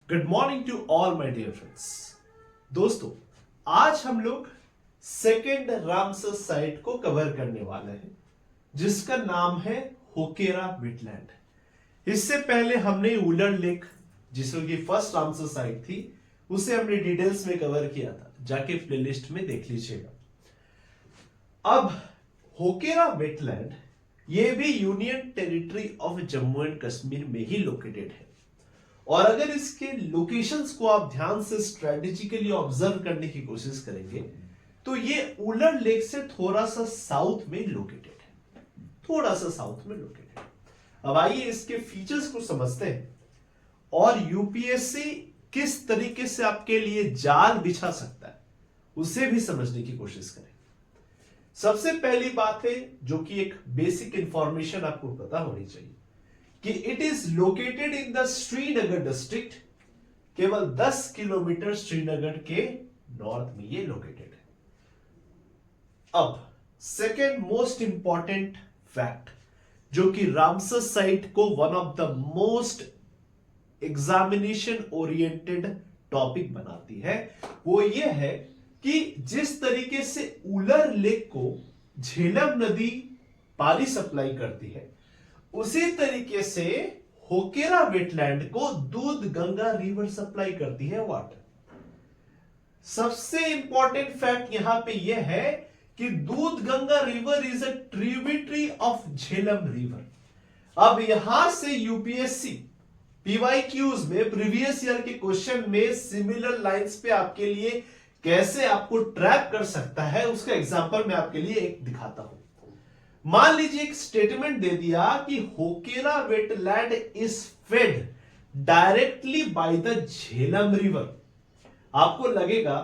Good morning to all my dear friends. दोस्तों, आज हम लोग सेकेंड रामसर साइट को कवर करने वाले हैं जिसका नाम है होकेरा वेटलैंड। इससे पहले हमने उलर लेक, जिसकी फर्स्ट रामसर साइट थी, उसे हमने डिटेल्स में कवर किया था, जाके प्लेलिस्ट में देख लीजिएगा। अब होकेरा वेटलैंड ये भी union territory of Jammu and Kashmir में ही लोकेटेड है। और अगर इसके लोकेशंस को आप ध्यान से स्ट्रेटेजिकली ऑब्जर्व करने की कोशिश करेंगे तो ये उलर लेक से थोड़ा सा साउथ में लोकेटेड है, थोड़ा सा साउथ में लोकेटेड है। अब आइए इसके फीचर्स को समझते हैं और यूपीएससी किस तरीके से आपके लिए जाल बिछा सकता है उसे भी समझने की कोशिश करें। सबसे पहली बात है, जो कि एक बेसिक इंफॉर्मेशन आपको पता होनी चाहिए, कि it is located in the Srinagar district. केवल 10 किलोमीटर श्रीनगर के नॉर्थ में ये लोकेटेड है। अब सेकेंड मोस्ट इंपॉर्टेंट फैक्ट, जो कि रामसर साइट को one of the most examination oriented topic बनाती है, वो ये है कि जिस तरीके से उलर लेक को झेलम नदी पानी सप्लाई करती है, उसी तरीके से होकेरा वेटलैंड को दूध गंगा रिवर सप्लाई करती है वाटर। सबसे इंपॉर्टेंट फैक्ट यहां पे यह है कि दूध Ganga river is a tributary of Jhelum river. अब यहां से यूपीएससी पीवाईक्यूज में प्रीवियस ईयर के क्वेश्चन में सिमिलर लाइंस पे आपके लिए कैसे आपको ट्रैप कर सकता है, उसका एग्जांपल मैं आपके लिए एक दिखाता हूं। मान लीजिए एक स्टेटमेंट दे दिया कि Hokera wetland is fed directly by the Jhelum river. आपको लगेगा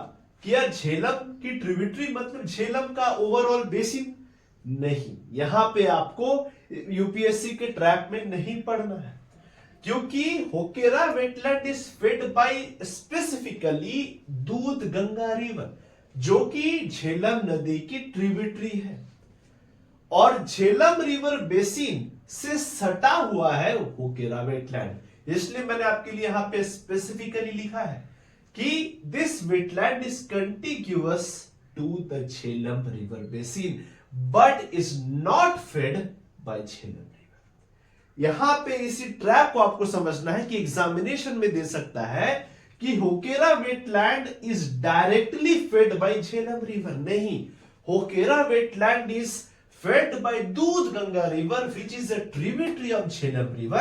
कि यार झेलम की ट्रिब्यूटरी मतलब झेलम का ओवरऑल बेसिन, नहीं, यहां पे आपको यूपीएससी के ट्रैप में नहीं पड़ना है, क्योंकि Hokera wetland is fed bye specifically दूध गंगा रिवर, जो कि झेलम नदी की ट्रिब्यूटरी है और झेलम रिवर बेसिन से सटा हुआ है होकेरा वेटलैंड। इसलिए मैंने आपके लिए यहां पे स्पेसिफिकली लिखा है कि this wetland is contiguous to the Jhelum river basin but is not fed by Jhelum river. यहां पे इसी ट्रैप को आपको समझना है कि एग्जामिनेशन में दे सकता है कि Hokera wetland is directly fed by Jhelum river. नहीं, Hokera wetland is fed by Doodh Ganga river, which is a tributary of Jhelum river,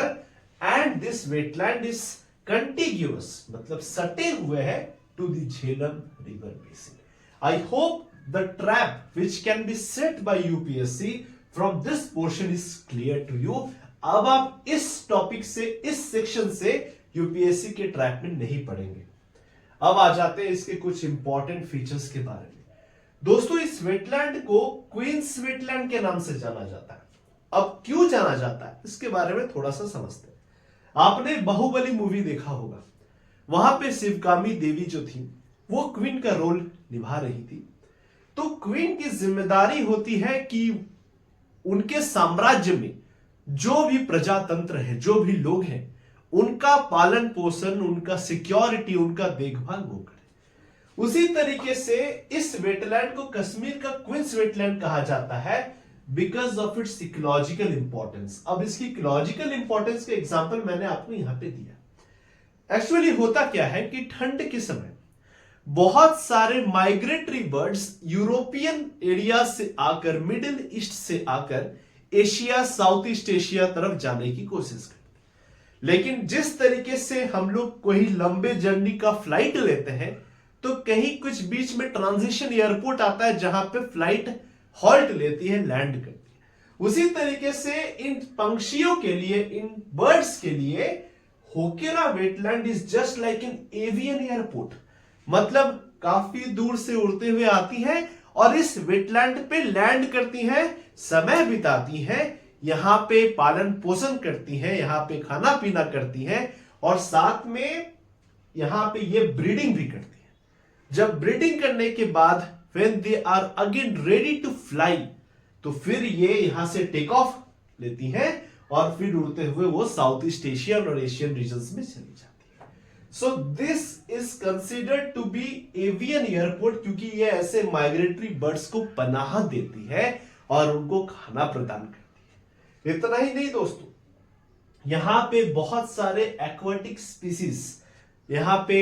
and this wetland is contiguous, मतलब सटे हुए है to the Jhelum river basin. I hope the trap which can be set by UPSC from this portion is clear to you. अब आप इस topic से, इस section से यूपीएससी के ट्रैप में नहीं पड़ेंगे। अब आ जाते हैं इसके कुछ इंपॉर्टेंट फीचर्स के बारे में। दोस्तों, इस वेटलैंड को क्वींस वेटलैंड के नाम से जाना जाता है। अब क्यों जाना जाता है इसके बारे में थोड़ा सा समझते हैं। आपने बाहुबली मूवी देखा होगा, वहां पे शिवगामी देवी जो थी वो क्वीन का रोल निभा रही थी। तो क्वीन की जिम्मेदारी होती है कि उनके साम्राज्य में जो भी प्रजातंत्र है, जो भी लोग हैं, उनका पालन पोषण, उनका सिक्योरिटी, उनका देखभाल वो करे। उसी तरीके से इस वेटलैंड को कश्मीर का क्वींस वेटलैंड कहा जाता है because of its ecological importance. अब इसकी इकोलॉजिकल इंपॉर्टेंस का एग्जांपल मैंने आपको यहां पे दिया। एक्चुअली होता क्या है कि ठंड के समय बहुत सारे माइग्रेटरी बर्ड्स यूरोपियन एरिया से आकर, मिडिल ईस्ट से आकर एशिया, साउथ ईस्ट एशिया तरफ जाने की कोशिश करते। लेकिन जिस तरीके से हम लोग कोई लंबे जर्नी का फ्लाइट लेते हैं तो कहीं कुछ बीच में ट्रांजिशन एयरपोर्ट आता है जहां पे फ्लाइट हॉल्ट लेती है, लैंड करती है। उसी तरीके से इन पंक्षियों के लिए, इन बर्ड्स के लिए Hokera wetland is just like an avian airport, मतलब काफी दूर से उड़ते हुए आती हैं और इस वेटलैंड पे लैंड करती हैं, समय बिताती हैं, यहां पे पालन पोषण करती हैं, यहां पे खाना पीना करती हैं और साथ में यहां पे ये ब्रीडिंग भी करती है। जब ब्रीडिंग करने के बाद when they are again ready to fly, तो फिर ये यहां से टेक ऑफ लेती हैं और फिर उड़ते हुए वो साउथ ईस्ट एशियन और एशियन रीजन्स में चली जाती है। So this is considered to be avian airport, क्योंकि ये ऐसे माइग्रेटरी बर्ड्स को पनाह देती है और उनको खाना प्रदान करती है। इतना ही नहीं दोस्तों, यहां पे बहुत सारे एक्वाटिक स्पीसीज, यहां पे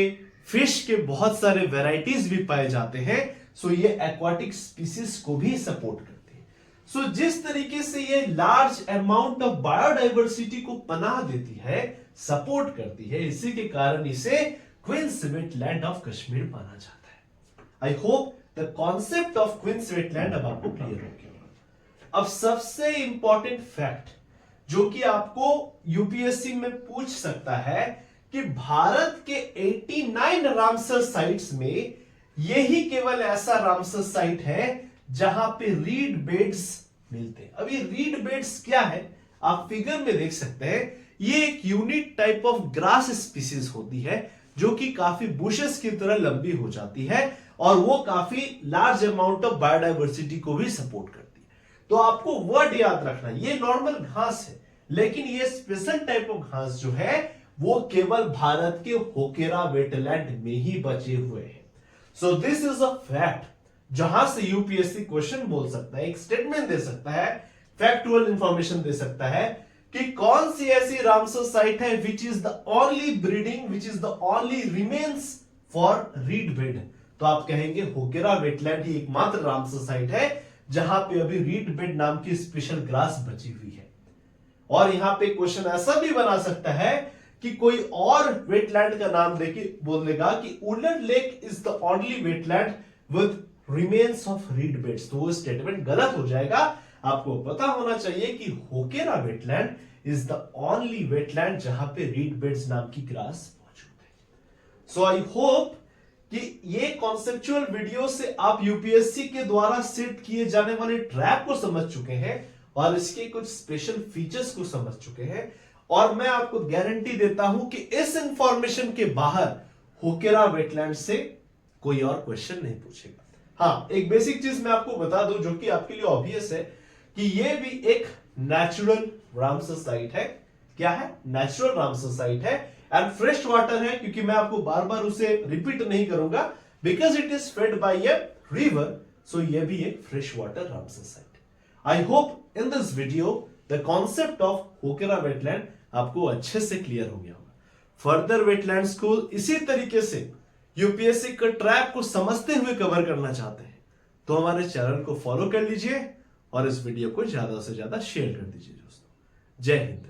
फिश के बहुत सारे वेराइटीज भी पाए जाते हैं। सो ये एक्वाटिक स्पीसीज को भी सपोर्ट करती है। सो जिस तरीके से ये लार्ज अमाउंट ऑफ बायोडाइवर्सिटी को पनाह देती है, सपोर्ट करती है, इसी के कारण इसे क्वींस वेटलैंड ऑफ कश्मीर माना जाता है। I hope the concept of queens wetland अब आपको क्लियर हो गया। अब सबसे इंपॉर्टेंट फैक्ट जो कि आपको यूपीएससी में पूछ सकता है कि भारत के 89 रामसर साइट्स में यही केवल ऐसा रामसर साइट है जहां पे रीड बेड्स मिलते हैं। अब ये रीड बेड्स क्या है, आप फिगर में देख सकते हैं। ये एक unique type of grass species होती है जो कि काफी बुशेस की तरह लंबी हो जाती है और वो काफी लार्ज अमाउंट ऑफ बायोडाइवर्सिटी को भी सपोर्ट करती है। तो आपको वर्ड याद रखना, ये नॉर्मल घास है, लेकिन ये स्पेशल टाइप ऑफ घास जो है वो केवल भारत के होकेरा वेटलैंड में ही बचे हुए हैं। सो दिस इज अ फैक्ट, जहां से यूपीएससी क्वेश्चन बोल सकता है, एक स्टेटमेंट दे सकता है, फैक्चुअल इंफॉर्मेशन दे सकता है कि कौन सी ऐसी रामसर साइट है which is the only breeding, which is the only remains for read bed. तो आप कहेंगे होकेरा वेटलैंड ही एकमात्र रामसर साइट है जहां पे अभी रीड बेड नाम की स्पेशल ग्रास बची हुई है। और यहां पे क्वेश्चन ऐसा भी बना सकता है कि कोई और वेटलैंड का नाम देके बोल देगा कि Wular lake is the only wetland with remains of reed beds, तो वो स्टेटमेंट गलत हो जाएगा। आपको पता होना चाहिए कि Hokera wetland is the only wetland जहां पे रीड बेड्स नाम की ग्रास मौजूद है। सो आई होप कि ये कॉन्सेप्चुअल वीडियो से आप यूपीएससी के द्वारा सेट किए जाने वाले ट्रैप को समझ चुके हैं और इसके कुछ स्पेशल फीचर्स को समझ चुके हैं। और मैं आपको गारंटी देता हूं कि इस इंफॉर्मेशन के बाहर होकेरा वेटलैंड से कोई और क्वेश्चन नहीं पूछेगा। हाँ, एक बेसिक चीज मैं आपको बता दूं जो कि आपके लिए ऑब्वियस है कि ये भी एक नेचुरल रामसर साइट है। क्या है? नेचुरल रामसर साइट है एंड फ्रेश वाटर है, क्योंकि मैं आपको बार बार उसे रिपीट नहीं करूंगा, because it is fed by a river. So ये भी एक fresh water Ramsar site. I hope in this video the concept of Hokera wetland आपको अच्छे से क्लियर हो गया होगा। फर्दर वेटलैंड्स को इसी तरीके से यूपीएससी का ट्रैप को समझते हुए कवर करना चाहते हैं तो हमारे चैनल को फॉलो कर लीजिए और इस वीडियो को ज्यादा से ज्यादा शेयर कर दीजिए दोस्तों। जय हिंद।